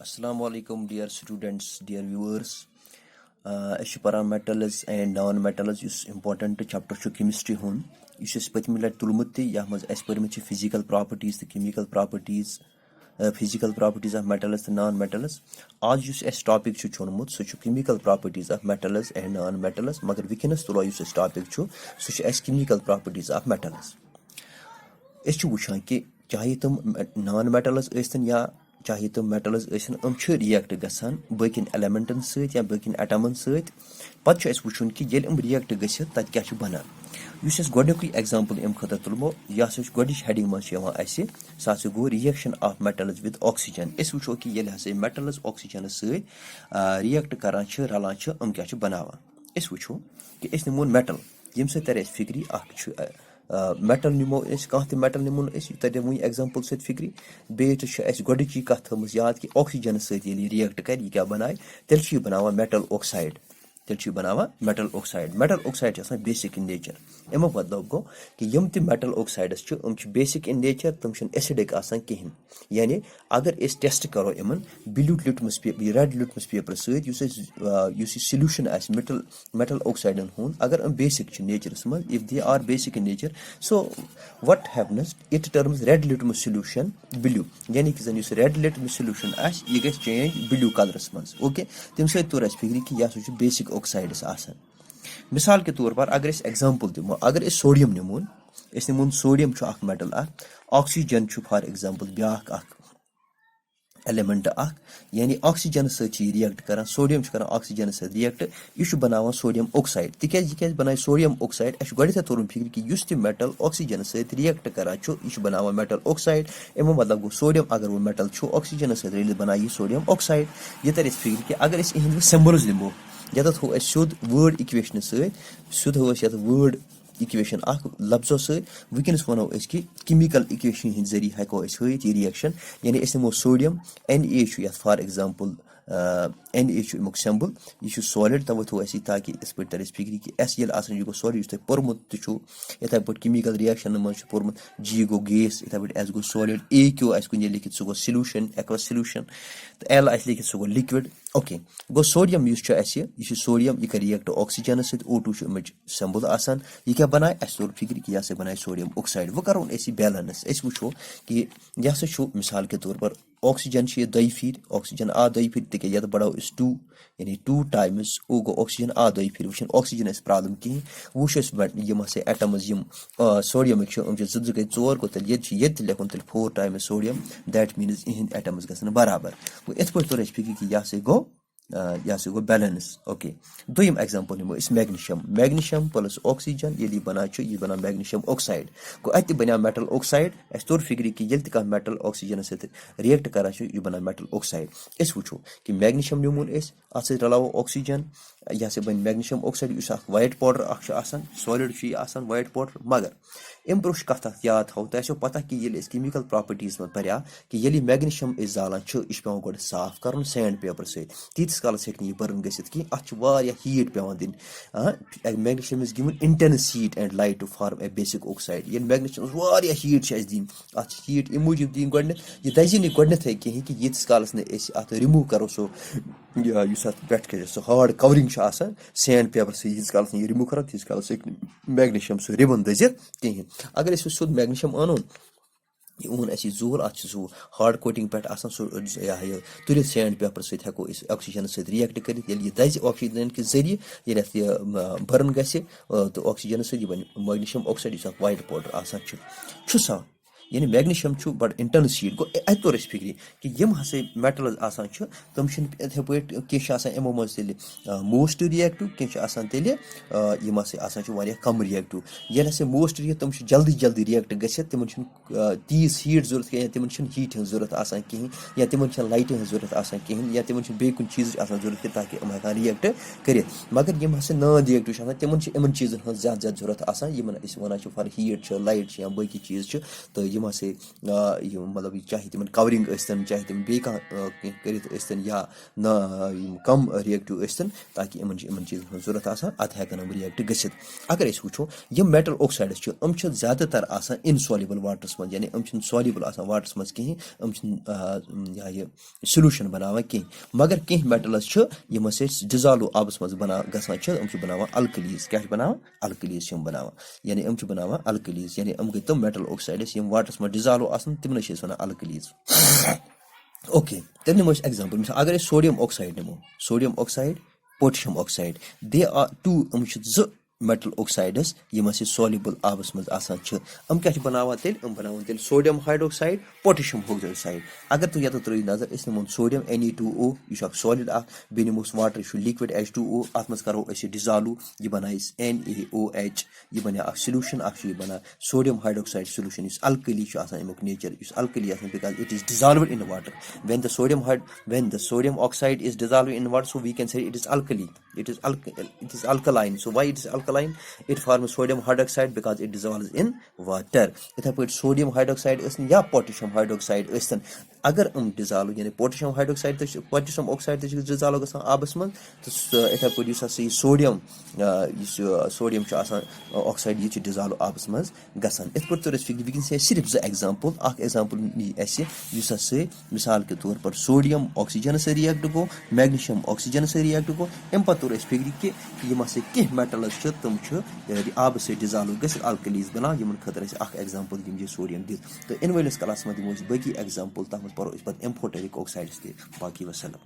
Assalamu alaikum, dear students, dear viewers. It's paran metals and non-metals is important chapter to chemistry hun. This is particular tulmutti yahmaz as per physical properties, the chemical properties, physical properties of metals and non-metals. आज use S topic छु छोनमुत सु छु chemical properties of metals and non-metals मगर weakness तुलो use S topic छु सु छु S chemical properties of metals. S छु वुछान कि चाहे तुम non-metals ٲstن या चाहे तुम मेटल्स रिएक्ट गसान बकिन एलिमेंटन सत या बकिन एटमन सत पत वुचुन कि रिएक्ट गसित तत क्या बनान युस गोडुक एग्जांपल अम खतर तुलमो यह गोडिच हेडिंग मज सह गो reaction of metals with oxygen अस वुचो कि हसा मेटल्स ऑक्सीजन सत रिएक्ट करान रलान हम क्या बनावान अस वुचो कि अस निमोन मेटल यम सत तर फिक्री मेटल निमो कह मेटल निमोन तर वो एग्जांपल सत फिक्री बेस गोडची कथ थमस याद कि ऑक्सीजन सत रिएक्ट कर यह क्या बनाए तेल बनावान metal oxide metal oxide basic in nature अमो मतलब गो कि यम त metal oxides basic in nature तम एसिडिक कहें यानी अगर अस टेस्ट करो in blue litmus paper red litmus paper सत सल्यूशन मेटल ऑक्साइडन हूँ अगर हम बेसिक नेचरस मज if they are basic in nature so what happens it turns red litmus solution blue यानी कि जन रेड लिटमस सल्यूशन यह गई चेंज ब्लू कलरस मज ओके तम सत तोर फिक्री कि यह बेसिक ऑक्साइड्स आसान मिसाल के तौर पर अगर एग्जांपल दिमो अगर sodium निमोन sodium metal oxygen for example ब्या एलिमेंट यानी ऑक्सीजन सत रिएक्ट कर सोडियम कर ऑक्सीजन सत रिएक्ट यह बनावान सोडियम ऑक्साइड तिक बनाए सोडियम ऑक्साइड अस गोडे तोर फिक्र कि युस ति मेटल ऑक्सीजन सत रिएक्ट कर यह बनावान मेटल ऑक्साइड अमो मतलब गो सोडियम अगर वो मेटल ऑक्सीजन सत रेल बनाए यह सोडियम ऑक्साइड यह तर फिक्र कि अगर इहद सिंबल्स दिमो ये थो सुद वर्ड इक्वेशन सुद वर्ड इक्वेशन लफ्जों सन्स वनो कि केमिकल इक्वेशन हिंद जरिए हेको हत रिएक्शन यानी निमो sodium Na for example Na अमुक सिंबल यह सॉलिड तवे थो ताकि पे तर फिक्री कि यह गो सॉलिड तुम पोर्मुत इथे पे केमिकल रिएक्शन मज पोर्मुत G गो गैस इथे पे S गो सॉलिड AQ कुछ लिखित सह गो सल्यूशन एक्वस सल्यूशन तो L लिखित सह गो लिक्विड ओके गो सोडियम यह सोडियम यह कर रिएक्ट ऑक्सीजन सत O2 अमिच सिंबल आसान यह क्या बनाए अस तोर फिक्र कि यह बनाए सोडियम ऑक्साइड वो करो बैलेंस अस वो कि यह मिसाल के तौर पर ऑक्सीजन दई फिर ऑक्सीजन दई फिर तिक ये बढ़ो 2 यानी 2 टाइम्स ओ गो ऑक्सीजन दई फिर वो ऑक्सीजन प्रॉब्लम कहें वो एटम्स सोडियम जो गई 4 गो तेल ये लिखुन तेल 4 times sodium that means in atoms gun बराबर गो इत पे तोर फिक्र कि यह गो बैलेंस ओके दोम एग्जांपल निमो मैग्नीशियम प्लस ऑक्सीजन ये बना बना मैग्नीशियम ऑक्साइड गो अत बना मेटल ऑक्साइड अस तोर फिक्री कि ये कह मेटल ऑक्सीजन सत रिएक्ट कर यह बना मेटल ऑक्साइड अस वो कि मैग्नीशियम निमोन अत रलावो ऑक्सीजन यह बन मैग्नीशियम ऑक्साइड इस white powder solid white powder मगर अम ब्रोह कथ याद थो तो पता कि ये केमिकल प्रॉपर्टीज में पर्या कि ये मैग्नीशियम जालान यह पे गो साफ कर सैंड पेपर सतीस कालस हे बर्न गसित कि अत हीट पे दिन magnesium is given intense heat and light to form a basic oxide ये मैग्नीशियम हीट दिन अत हीट अम मूजूब दिन गोड यह दजि नी गोडे कहें कि यीस कालस अत रिमूव करो सो पे सो हार्ड कवरिंग सैंड पेपर यीस कालस यह रिमूव करो तीस कालस मैग्नीशियम सो रिबन दजित कहें अगर सुद मैग्नीशियम अनो यह ओन जूल अूल हार्ड कोटिंग पे तुल सैंड पेपर सको ऑक्सीजन सत रिएक्ट कर दज ऑक्सीजन के जरिए ये बर्न गि तो ऑक्सीजन सह बन मैग्नीशियम ऑक्साइड वाइट पाउडर सा यानी मैग्नीशियम बड़ इंटेंस हीट गो अत तोर फिक्री कि यम हसा मेटल्स तम इथे पे कमो मज मोस्ट रिएक्टिव कह तेल यम कम रिएक्टिव ये हसा मोस्ट रिएक्ट तम जल्दी जल्दी रिएक्ट गसित तिमन तीस हीट जरूरत कहें तिमन हीट हज जरूरत कहें या तिमन लाइट हज जरूरत कहें या तिमन बे कुछ चीज जरूरत ताकि हम हेकान रिएक्ट कर मगर यम हसा नॉन रिएक्टिव तिमन इन चीजन हज ज्यादा जरूरत one one for heat light या बाकी चीज तो یِم ہسا یِم مطلب چاہے تِمن کورِنگ ٲسۍتن چاہے تِم بیٚیہِ کانٛہہ کینٛہہ کٔرِتھ ٲسۍتن یا نہ یِم کم رِیکٹِو ٲسۍتن تاکہِ یِمن چھِ یِمن چیٖزن ہٕنٛز ضوٚرتھ آسان اَدٕ ہٮ۪کن یِم رِیکٹ گٔژھِتھ. اگر أسۍ وٕچھو یِم میٹل اوکسایڈٕز چھِ یِم چھِ زیادٕ تر آسان اِنسالِبٕل واٹرس منٛز یعنی یِم چھِنہٕ سالِبٕل آسان واٹرس منٛز کِہینۍ یِم چھِنہٕ یہِ سلوٗشن بناوان کینٛہہ مگر کینٛہہ میٹلز چھِ یِم ہسا ڈِزالو آبس منٛز گژھان چھِ یِم چھِ بناوان الکلیٖز کیٛاہ چھِ بناوان الکلیٖز چھِ یِم بناوان یعنی یِم چھِ بناوان الکلیٖز یعنی یِم گٔے تِم میٹل اوکسایڈٕز یِم واٹرس منٛز ڈِزالو آسان تِمنٕے چھِ أسۍ وَنان الکلیٖز. اوکے تیٚلہِ نِمو أسۍ ایٚگزامپٕل مِثال اگر أسۍ سوڈیم اوکسایڈ نِمو sodium oxide potassium oxide they are two یِم چھِ زٕ میٹل اوکسایڈٕز یِم اَسہِ سالِبٕل آبس منٛز آسان چھِ یِم کیٛاہ چھِ بناوان تیٚلہِ یِم بناوان تیٚلہِ سوڈیم ہایڈروکسایڈ پوٹیشیم ہایڈروکسایڈ. اگر تُہۍ ییٚتٮ۪تھ ترٛٲیِو نظر أسۍ نِمون سوڈیم Na2O یہِ چھُ اکھ سالِڈ اکھ بیٚیہِ نِموس واٹر یہِ چھُ لِکوِڈ H2O اَتھ منٛز کرو أسۍ یہِ ڈِزالو یہِ بنایہِ NaOH یہِ بناو اکھ سلوٗشن اکھ چھُ یہِ بنان سوڈیم ہایڈروکسایڈ سلوٗشن یُس الکلی چھُ آسان امیُک نیچر یُس الکلی آسان because it is dissolved in water when the sodium oxide is dissolved in water so we can say it is alkali it is alkaline so why it is alkaline it forms sodium hydroxide because it dissolves in water. یِتھٕے پٲٹھۍ sodium hydroxide ٲسِن یا potassium hydroxide ٲسۍتن اگر یِم dissolved یعنی potassium hydroxide تہِ چھِ potassium oxide تہِ چھِ ڈِزالو گژھان آبس منٛز تہٕ یِتھٕے پٲٹھۍ یُس ہسا یہِ سوڈیم یُس سوڈیم چھُ آسان آکسایڈ یہِ چھُ ڈِزالو آبس منٛز گژھان. یِتھ پٲٹھۍ توٚر اَسہِ فِکرِ وٕنکیٚنس چھِ صرف زٕ ایٚگزامپٕل اکھ ایٚگزامپٕل یی اَسہِ یُس ہسا مِثال کے طور پر سوڈیم آکسیجنس سۭتۍ رِیکٹ گوٚو میگنیشیم آکسیجنس سۭتۍ رِیکٹ گوٚو اَمہِ پتہٕ توٚر اَسہِ فِکرِ کہِ یِم ہسا کینٛہہ میٹلز چھِ تِم چھِ آبہٕ سۭتۍ ڈِزالو گٔژھِتھ الکلیٖز بنان یِمن خٲطرٕ اَسہِ اکھ ایٚگزامپٕل دِم یہِ سوڈیم دِتھ تہٕ یِنہٕ وٲلِس کلاسس منٛز دِمو أسۍ باقٕے ایٚگزامپٕل تتھ منٛز پرو أسۍ پتہٕ اِمفوٹیرِک اوکسایڈٕس تہِ باقٕے وسلام.